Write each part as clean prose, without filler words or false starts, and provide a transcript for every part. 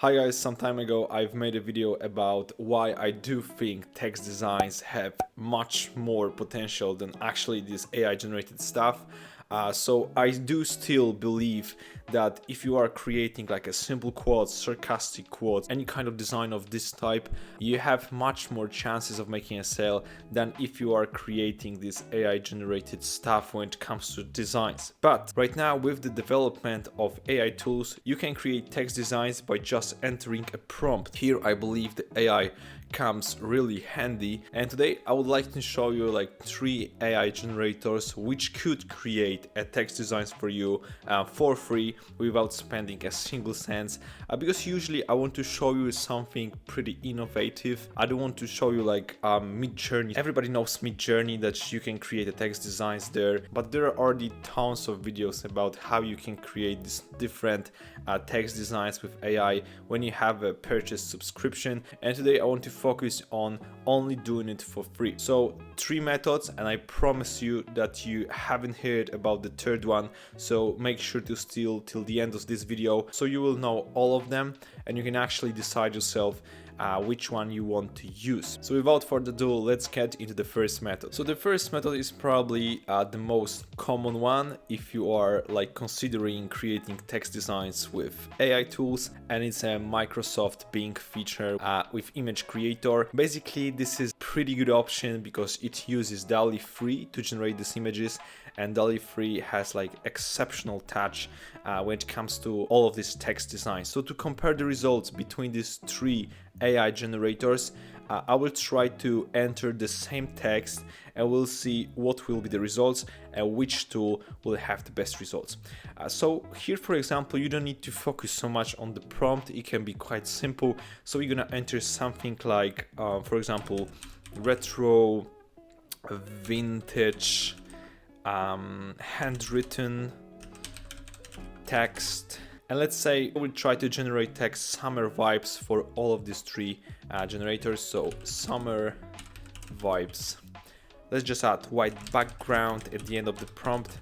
Hi guys, some time ago I've made a video about why I do think text designs have much more potential than actually this AI generated stuff. So I do still believe that if you are creating like a simple quote, sarcastic quote, any kind of design of this type, you have much more chances of making a sale than if you are creating this AI generated stuff when it comes to designs. But right now with the development of AI tools, you can create text designs by just entering a prompt. Here I believe the AI comes really handy, and today I would like to show you like 3 AI generators which could create a text designs for you for free without spending a single cent, because usually I want to show you something pretty innovative. I don't want to show you like Mid-Journey. Everybody knows Mid-Journey, that you can create a text designs there, but there are already tons of videos about how you can create these different text designs with AI when you have a purchase subscription, and today I want to focus on only doing it for free. So 3 methods, and I promise you that you haven't heard about the third one, so make sure to still till the end of this video so you will know all of them and you can actually decide yourself which one you want to use. So without further ado, let's get into the first method. So the first method is probably the most common one if you are like considering creating text designs with AI tools, and it's a Microsoft Bing feature with image creator. Basically this is pretty good option because it uses DALL-E 3 to generate these images, and DALL-E 3 has like exceptional touch when it comes to all of these text designs. So to compare the results between these 3 AI generators, I will try to enter the same text and we'll see what will be the results and which tool will have the best results. So here, for example, you don't need to focus so much on the prompt. It can be quite simple. So we're gonna enter something like, for example, retro, vintage, handwritten text, and let's say we'll try to generate text summer vibes for all of these 3 generators. So summer vibes. Let's just add white background at the end of the prompt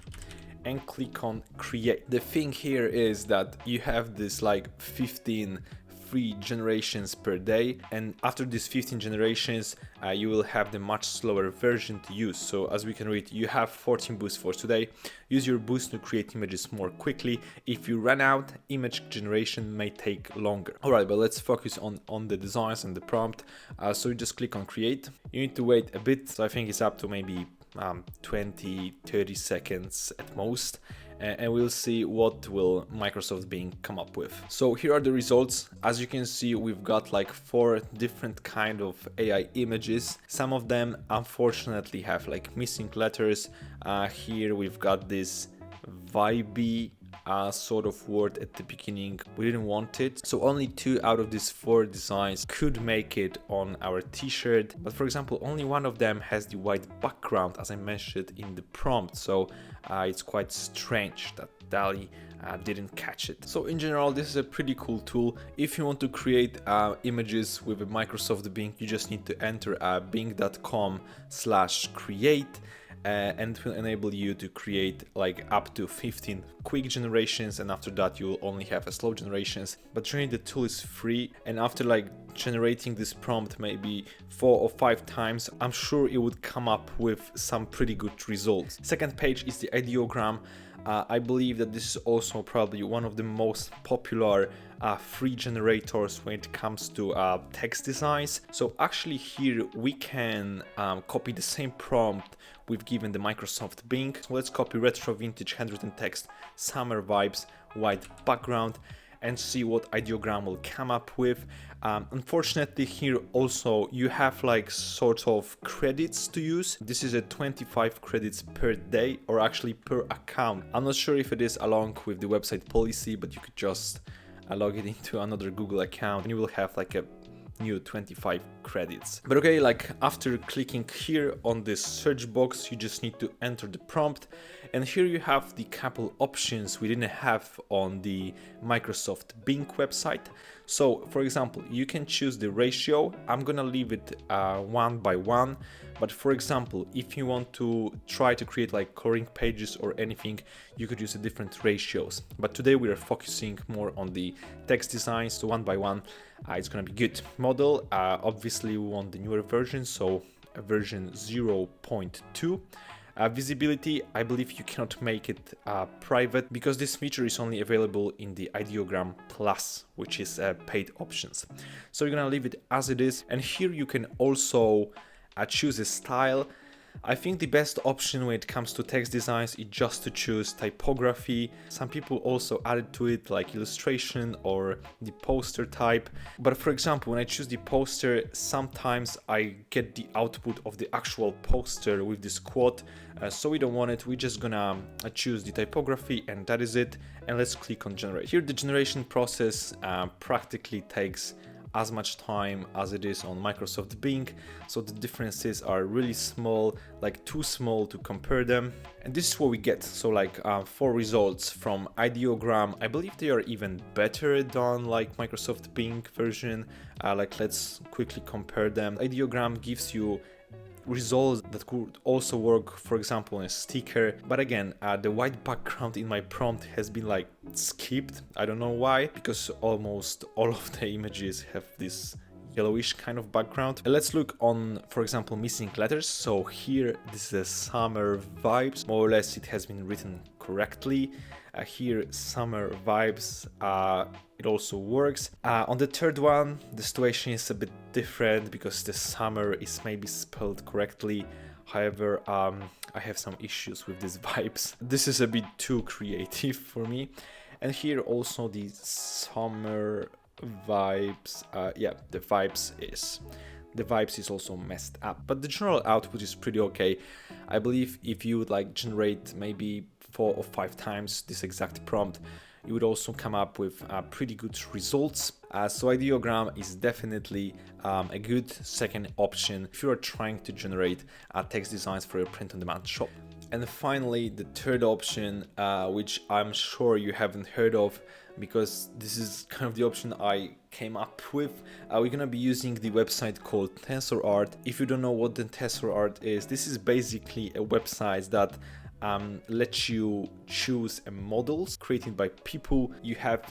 and click on create. The thing here is that you have this like 15 free generations per day, and after these 15 generations you will have the much slower version to use. So as we can read, you have 14 boosts for today. Use your boost to create images more quickly. If you run out, image generation may take longer. Alright, but let's focus on the designs and the prompt. So you just click on create. You need to wait a bit, so I think it's up to maybe 20-30 seconds at most, and we'll see what will Microsoft Bing come up with. So here are the results. As you can see, we've got like 4 different kind of AI images. Some of them unfortunately have like missing letters. Here we've got this vibey sort of word at the beginning. We didn't want it, so only 2 out of these 4 designs could make it on our t-shirt. But for example, only one of them has the white background, as I mentioned in the prompt, so it's quite strange that DALL-E didn't catch it. So in general, this is a pretty cool tool. If you want to create images with a Microsoft Bing, you just need to enter bing.com/create, and it will enable you to create like up to 15 quick generations, and after that you will only have a slow generations. But generally the tool is free, and after like generating this prompt maybe 4 or 5 times, I'm sure it would come up with some pretty good results. Second page is the ideogram. I believe that this is also probably one of the most popular free generators when it comes to text designs. So actually here we can copy the same prompt we've given the Microsoft Bing. So let's copy retro vintage handwritten text, summer vibes, white background, and see what ideogram will come up with. Unfortunately here also you have like sort of credits to use. This is a 25 credits per day, or actually per account. I'm not sure if it is along with the website policy, but you could just log it into another Google account and you will have like a new 25 credits. But okay, like after clicking here on this search box, you just need to enter the prompt, and here you have the couple options we didn't have on the Microsoft Bing website. So for example, you can choose the ratio. I'm gonna leave it 1:1, but for example, if you want to try to create like coloring pages or anything, you could use a different ratios. But today we are focusing more on the text design, so 1:1 it's gonna be good. Model, obviously we want the newer version, so version 0.2. Visibility, I believe you cannot make it private because this feature is only available in the Ideogram Plus, which is paid options. So you're gonna leave it as it is, and here you can also choose a style. I think the best option when it comes to text designs is just to choose typography. Some people also added to it like illustration or the poster type. But for example, when I choose the poster, sometimes I get the output of the actual poster with this quote. So we don't want it. We're just gonna choose the typography and that is it. And let's click on generate. Here the generation process practically takes as much time as it is on Microsoft Bing, so the differences are really small, like too small to compare them. And this is what we get. So like 4 results from Ideogram. I believe they are even better than like Microsoft Bing version. Like let's quickly compare them. Ideogram gives you results that could also work, for example, on a sticker. But again, the white background in my prompt has been like skipped. I don't know why, because almost all of the images have this yellowish kind of background. Let's look on, for example, missing letters. So here, this is a summer vibes. More or less, it has been written correctly. Here, summer vibes, it also works. On the third one, the situation is a bit different because the summer is maybe spelled correctly. However, I have some issues with these vibes. This is a bit too creative for me. And here also the summer vibes, yeah, the vibes is also messed up, but the general output is pretty okay. I believe if you would like generate maybe 4 or 5 times this exact prompt, you would also come up with pretty good results. So Ideogram is definitely a good second option if you are trying to generate text designs for your print-on-demand shop. And finally, the third option, which I'm sure you haven't heard of, because this is kind of the option I came up with. We're gonna be using the website called TensorArt. If you don't know what the TensorArt is, this is basically a website that lets you choose models created by people. You have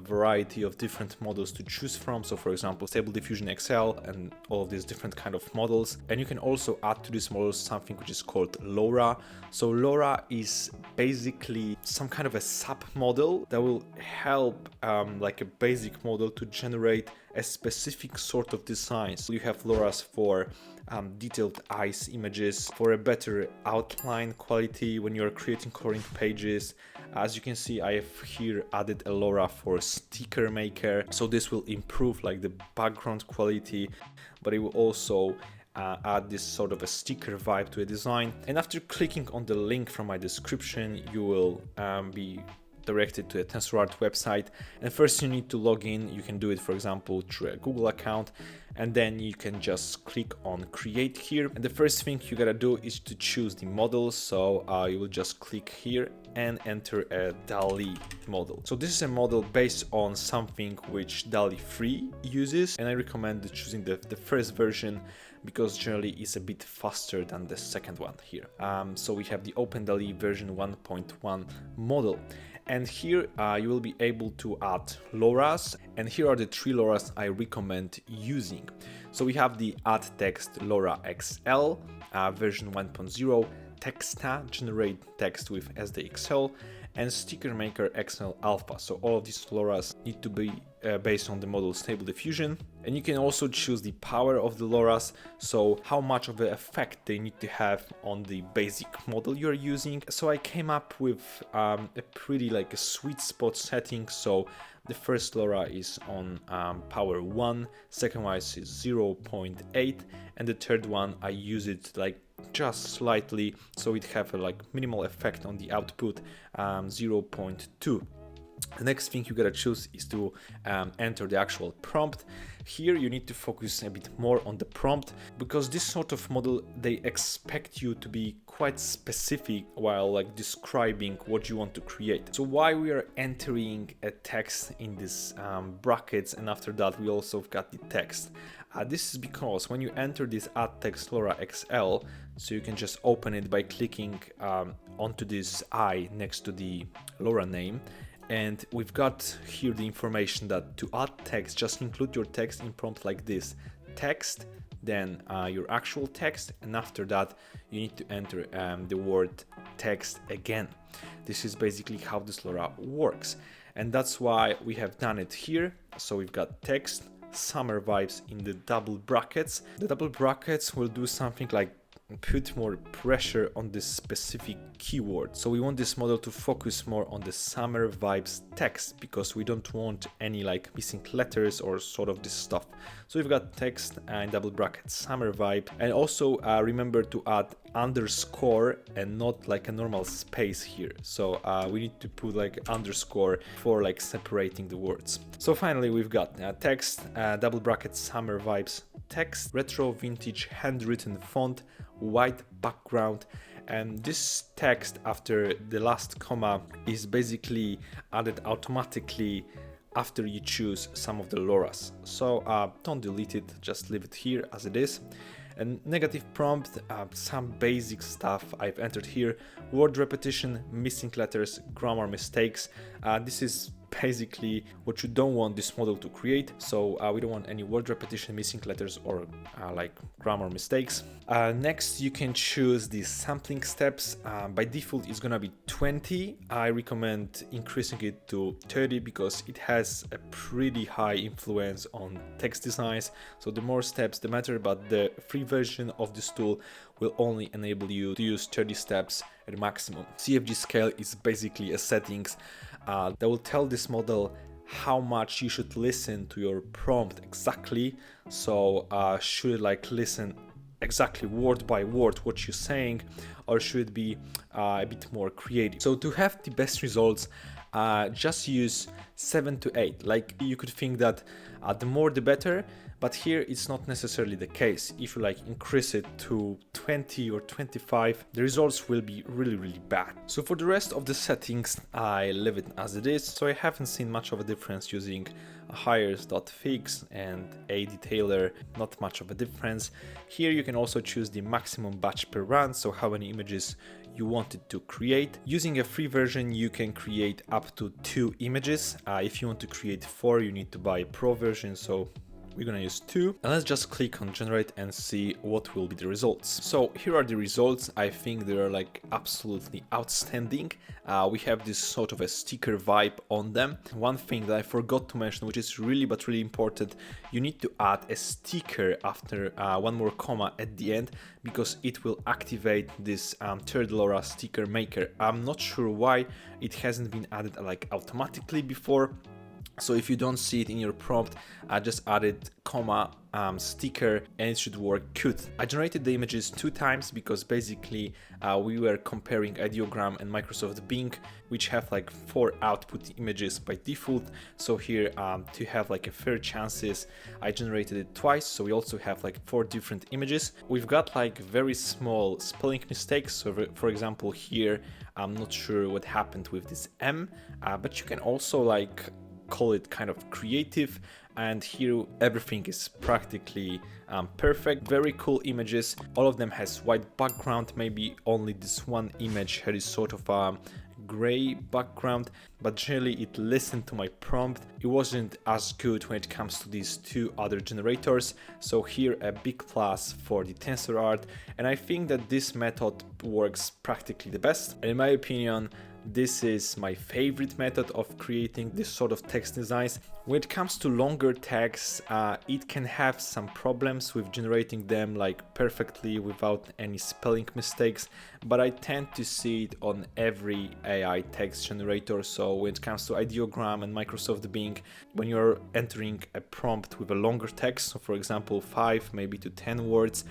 variety of different models to choose from. So for example, Stable Diffusion XL and all of these different kind of models. And you can also add to these models something which is called LoRa. So LoRa is basically some kind of a sub model that will help like a basic model to generate a specific sort of design. So you have LoRa's for detailed eyes images, for a better outline quality when you're creating coloring pages. As you can see, I have here added a LoRa for sticker maker, so this will improve like the background quality, but it will also add this sort of a sticker vibe to a design. And after clicking on the link from my description, you will be directed to a TensorArt website, and first you need to log in. You can do it, for example, through a Google account, and then you can just click on create here. And the first thing you gotta do is to choose the model. So you will just click here and enter a DALL-E model. So this is a model based on something which DALL-E 3 uses, and I recommend choosing the first version because generally it's a bit faster than the second one here. So we have the OpenDALL-E version 1.1 model. And here you will be able to add LoRa's, and here are the 3 LoRa's I recommend using. So we have the Add Text LoRa XL version 1.0, Texta, generate text with SDXL, and Sticker Maker XL Alpha. So all of these LoRa's need to be based on the model Stable Diffusion. And you can also choose the power of the LoRa's, so how much of an effect they need to have on the basic model you're using. So I came up with a pretty like a sweet spot setting. So the first LoRa is on power 1, second one is 0.8, and the third one I use it like just slightly, so it have a like minimal effect on the output, 0.2. The next thing you gotta choose is to enter the actual prompt. Here you need to focus a bit more on the prompt, because this sort of model, they expect you to be quite specific while like describing what you want to create. So why we are entering a text in these brackets, and after that we also got the text. This is because when you enter this add text LoRa XL, so you can just open it by clicking onto this I next to the LoRa name. And we've got here the information that to add text, just include your text in prompt like this: text, then your actual text, and after that you need to enter the word text again. This is basically how this LoRa works, and that's why we have done it here. So we've got text, summer vibes in the double brackets. The double brackets will do something like put more pressure on this specific keyword. So we want this model to focus more on the summer vibes text, because we don't want any like missing letters or sort of this stuff. So we've got text and double brackets summer vibe, and also remember to add underscore and not like a normal space here. So we need to put like underscore for like separating the words. So finally we've got text, double brackets summer vibes text, retro vintage handwritten font, white background, and this text after the last comma is basically added automatically after you choose some of the LoRa's. So don't delete it, just leave it here as it is. And negative prompt, some basic stuff I've entered here: word repetition, missing letters, grammar mistakes. This is basically what you don't want this model to create. So we don't want any word repetition, missing letters, or like grammar mistakes. Next, you can choose the sampling steps. By default, it's gonna be 20. I recommend increasing it to 30 because it has a pretty high influence on text designs. So the more steps, the better, but the free version of this tool will only enable you to use 30 steps at maximum. CFG scale is basically a settings that will tell this model how much you should listen to your prompt exactly. So should it like listen exactly word by word what you're saying, or should it be a bit more creative? So to have the best results, just use 7 to 8. Like you could think that the more the better, but here it's not necessarily the case. If you like increase it to 20 or 25, the results will be really bad. So for the rest of the settings, I leave it as it is. So I haven't seen much of a difference using a hires.fix and a detailer, not much of a difference. Here you can also choose the maximum batch per run, so how many images you wanted to create. Using a free version, you can create up to 2 images. If you want to create 4, you need to buy a pro version, so we're gonna use 2. And let's just click on generate and see what will be the results. So here are the results. I think they are like absolutely outstanding. We have this sort of a sticker vibe on them. One thing that I forgot to mention, which is really important, you need to add a sticker after one more comma at the end, because it will activate this third LoRa sticker maker. I'm not sure why it hasn't been added like automatically before. So if you don't see it in your prompt, just add it, comma, sticker, and it should work good. I generated the images 2 times because basically we were comparing Ideogram and Microsoft Bing, which have like 4 output images by default. So here to have like a fair chances, I generated it twice. So we also have like 4 different images. We've got like very small spelling mistakes. So for example, here, I'm not sure what happened with this M, but you can also like call it kind of creative, and here everything is practically perfect. Very cool images, all of them has white background, maybe only this one image had this sort of a gray background, but generally it listened to my prompt. It wasn't as good when it comes to these 2 other generators, so here a big plus for the TensorArt, and I think that this method works practically the best. And in my opinion, this is my favorite method of creating this sort of text designs. When it comes to longer texts, it can have some problems with generating them like perfectly without any spelling mistakes, but I tend to see it on every AI text generator. So when it comes to Ideogram and Microsoft Bing, when you're entering a prompt with a longer text, so for example 5 maybe to 10 words,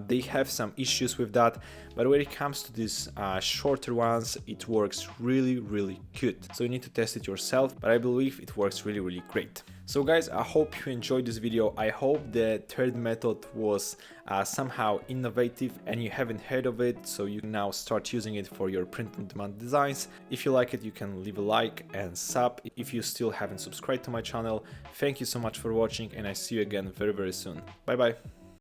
They have some issues with that, but when it comes to these shorter ones, it works really good. So you need to test it yourself, but I believe it works really great. So guys, I hope you enjoyed this video. I hope the third method was somehow innovative and you haven't heard of it, so you can now start using it for your print-on-demand designs. If you like it, you can leave a like and sub if you still haven't subscribed to my channel. Thank you so much for watching, and I see you again very soon. Bye bye.